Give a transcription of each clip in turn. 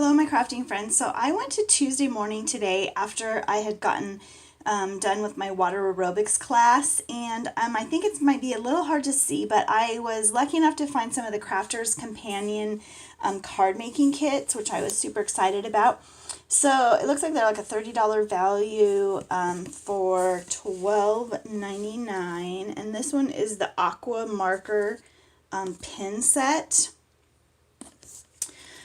Hello my crafting friends. So I went to Tuesday morning today after I had gotten done with my water aerobics class, and I think it might be a little hard to see, but I was lucky enough to find some of the Crafters Companion card making kits, which I was super excited about. So it looks like they're like a $30 value for $12.99, and this one is the Aqua Marker pin set.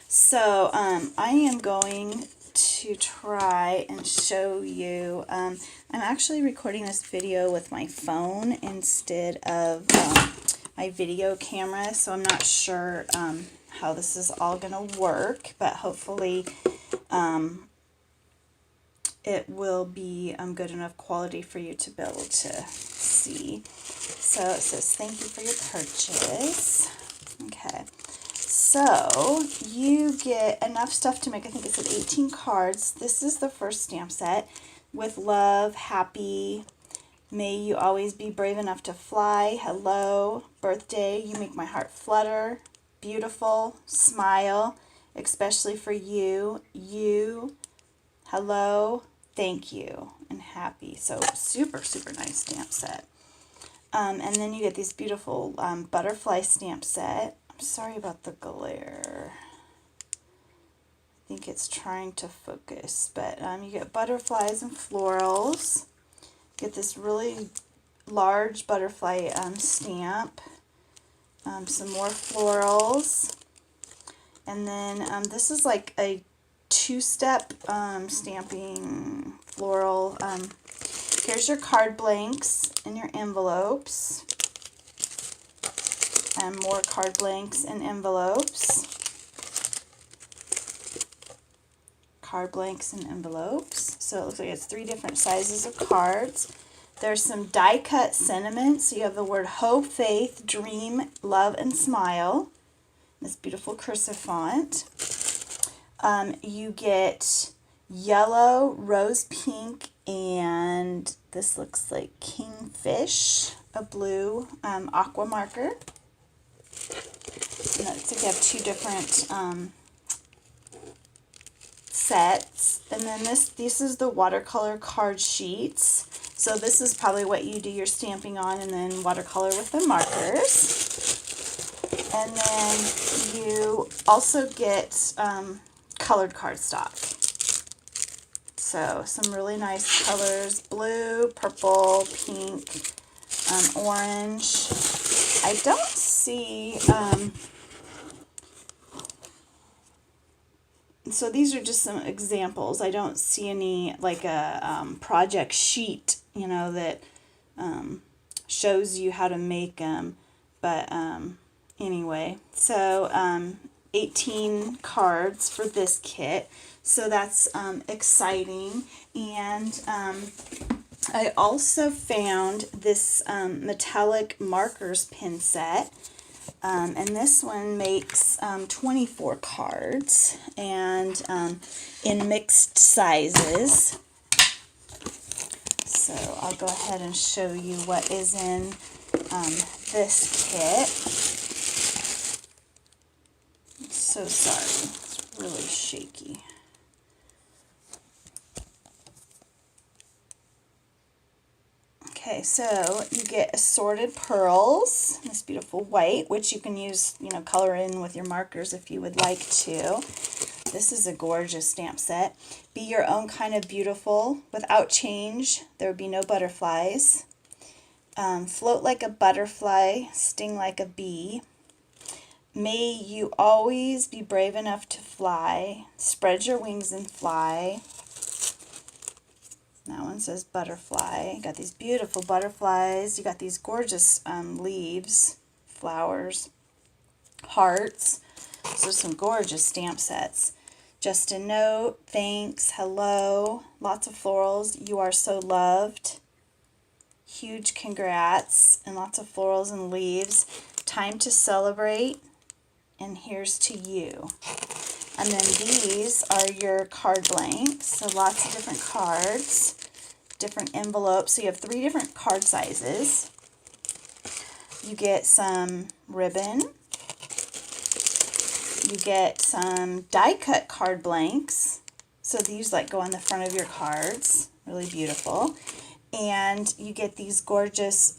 So I am going to try and show you. I'm actually recording this video with my phone instead of my video camera, so I'm not sure how this is all going to work, but hopefully it will be good enough quality for you to be able to see. So it says, thank you for your purchase. Okay. So you get enough stuff to make, I think it said 18 cards. This is the first stamp set. With love, happy, may you always be brave enough to fly, hello, birthday, you make my heart flutter, beautiful, smile, especially for you, you, hello, thank you, and happy. So super, super nice stamp set. And then you get these beautiful butterfly stamp set. I'm sorry about the glare. I think it's trying to focus, but you get butterflies and florals. Get this really large butterfly stamp. Some more florals. And then this is like a two-step stamping floral. Here's your card blanks and your envelopes. And more card blanks and envelopes. Card blanks and envelopes. So it looks like it's 3 different sizes of cards. There's some die cut sentiments. So you have the word hope, faith, dream, love, and smile. This beautiful cursive font. You get yellow, rose pink, and this looks like kingfish, a blue aqua marker. And looks like you have 2 different sets. And then this is the watercolor card sheets. So this is probably what you do your stamping on, and then watercolor with the markers. And then you also get colored cardstock. So some really nice colors, blue, purple, pink, orange. I don't see, so these are just some examples. I don't see any like a project sheet, you know, that shows you how to make them. But anyway, so 18 cards for this kit. So that's exciting. And I also found this metallic markers pin set. And this one makes 24 cards and in mixed sizes. So I'll go ahead and show you what is in this kit. I'm so sorry, it's really shaky. Okay, so you get assorted pearls, this beautiful white, which you can use, you know, color in with your markers if you would like to. This is a gorgeous stamp set. Be your own kind of beautiful. Without change, there would be no butterflies. Float like a butterfly, sting like a bee. May you always be brave enough to fly. Spread your wings and fly. That one says butterfly. You got these beautiful butterflies. You got these gorgeous leaves, flowers, hearts. So some gorgeous stamp sets. Just a note, thanks, hello, lots of florals. You are so loved. Huge congrats, and lots of florals and leaves. Time to celebrate, and here's to you. And then these are your card blanks, so lots of different cards, different envelopes. So you have 3 different card sizes. You get some ribbon. you get some die cut card blanks. So these like go on the front of your cards. Really beautiful. And you get these gorgeous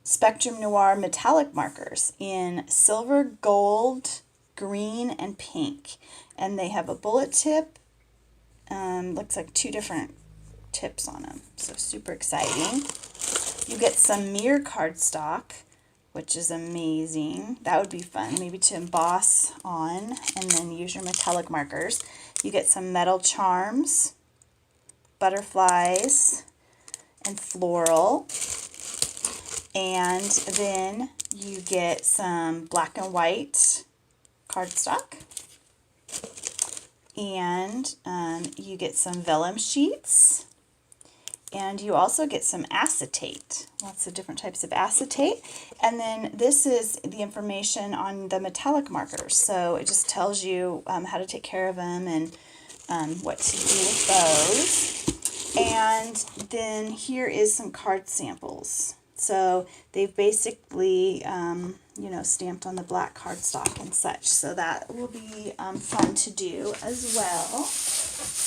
Spectrum Noir metallic markers in silver, gold, green, and pink. And they have a bullet tip. Looks like 2 different tips on them. So super exciting. You get some mirror cardstock, which is amazing. That would be fun, maybe to emboss on and then use your metallic markers. You get some metal charms, butterflies, and floral. And then you get some black and white cardstock. And you get some vellum sheets. And you also get some acetate, lots of different types of acetate. And then this is the information on the metallic markers. So it just tells you how to take care of them and what to do with those. And then here is some card samples. So they've basically, you know, stamped on the black cardstock and such. So that will be fun to do as well.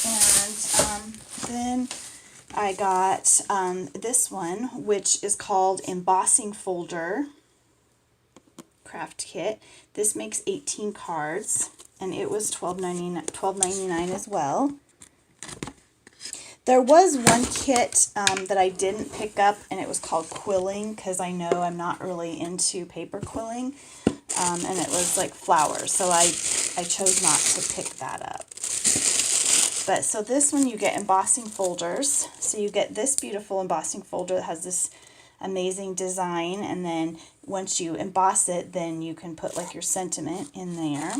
And then I got this one, which is called Embossing Folder Craft Kit. This makes 18 cards, and it was $12.99 as well. There was one kit that I didn't pick up, and it was called Quilling, because I know I'm not really into paper quilling, and it was like flowers, so I chose not to pick that up. But so this one you get embossing folders. So you get this beautiful embossing folder that has this amazing design, and then once you emboss it, then you can put like your sentiment in there.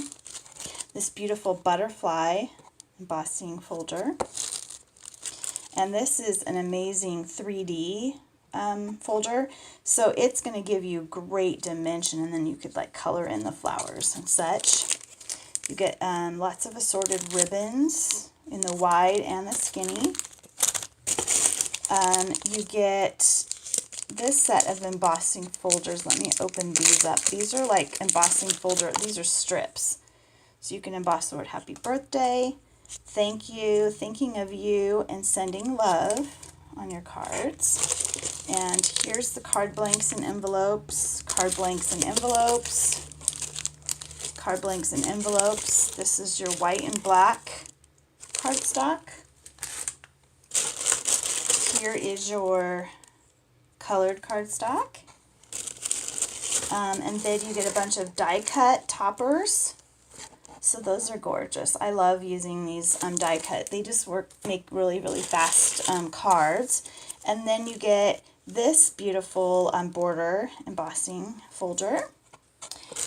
This beautiful butterfly embossing folder. And this is an amazing 3D folder. So it's going to give you great dimension, and then you could like color in the flowers and such. You get lots of assorted ribbons in the wide and the skinny. You get this set of embossing folders. Let me open these up. These are like embossing folder. These are strips. So you can emboss the word happy birthday, thank you, thinking of you, and sending love on your cards. And here's the card blanks and envelopes, card blanks and envelopes, card blanks and envelopes. This is your white and black cardstock. Here is your colored cardstock. And then you get a bunch of die cut toppers. So those are gorgeous. I love using these die cut. They just make really, really fast cards. And then you get this beautiful border embossing folder.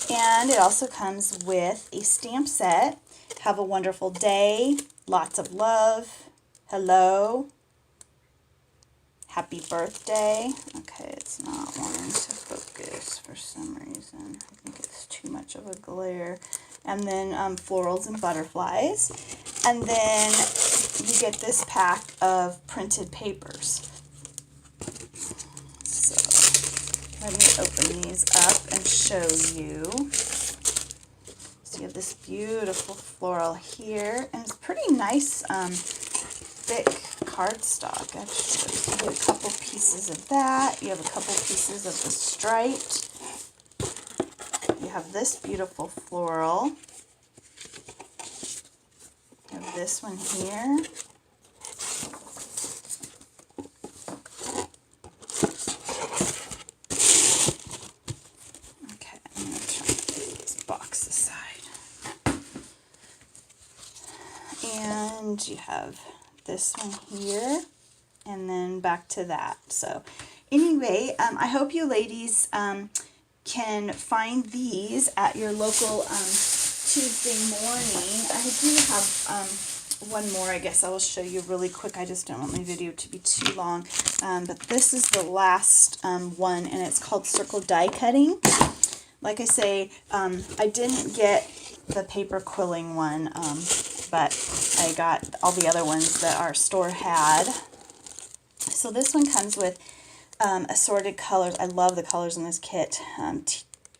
And it also comes with a stamp set. Have a wonderful day. Lots of love. Hello. Happy birthday. Okay, it's not wanting to focus for some reason. I think it's too much of a glare. And then florals and butterflies. And then you get this pack of printed papers. So let me open these up and show you. So you have this beautiful floral here, and it's pretty nice, thick cardstock. Actually, so you get a couple pieces of that. You have a couple pieces of the striped. You have this beautiful floral. You have this one here. Okay, I'm going to try to get this box aside. And you have this one here, and then back to that. So anyway, I hope you ladies can find these at your local Tuesday morning. I do have one more, I guess I will show you really quick. I just don't want my video to be too long. But this is the last one, and it's called Circle Die Cutting. Like I say, I didn't get the paper quilling one, but I got all the other ones that our store had. So this one comes with assorted colors. I love the colors in this kit.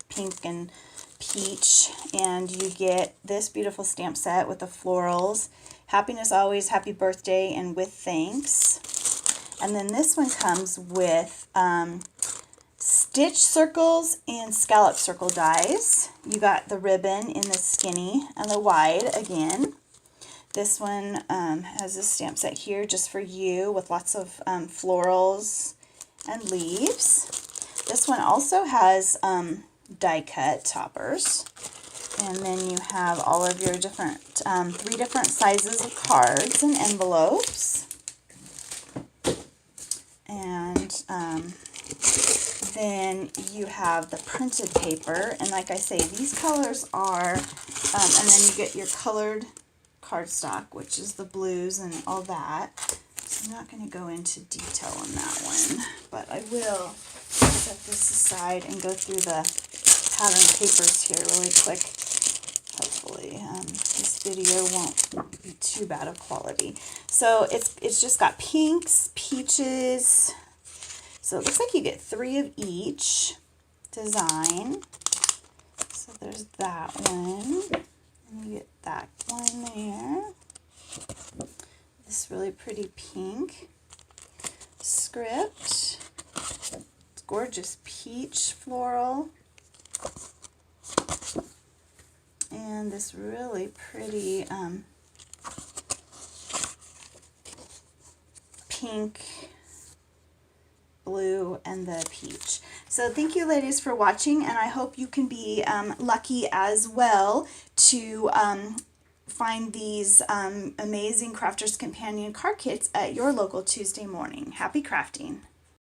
Pink and peach, and you get this beautiful stamp set with the florals. Happiness always, happy birthday, and with thanks. And then this one comes with stitch circles and scallop circle dies. You got the ribbon in the skinny and the wide again. This one has a stamp set here just for you with lots of florals and leaves. This one also has die cut toppers. And then you have all of your different, 3 different sizes of cards and envelopes. And then you have the printed paper. And like I say, these colors are, and then you get your colored cardstock, which is the blues and all that. So I'm not going to go into detail on that one, but I will set this aside and go through the pattern papers here really quick. Hopefully this video won't be too bad of quality. So it's just got pinks, peaches. So it looks like you get 3 of each design. So there's that one. And you get that one there. This really pretty pink script. It's gorgeous peach floral. And this really pretty pink, blue, and the peach. So thank you ladies for watching, and I hope you can be lucky as well to find these amazing Crafter's Companion card kits at your local Tuesday morning. Happy crafting!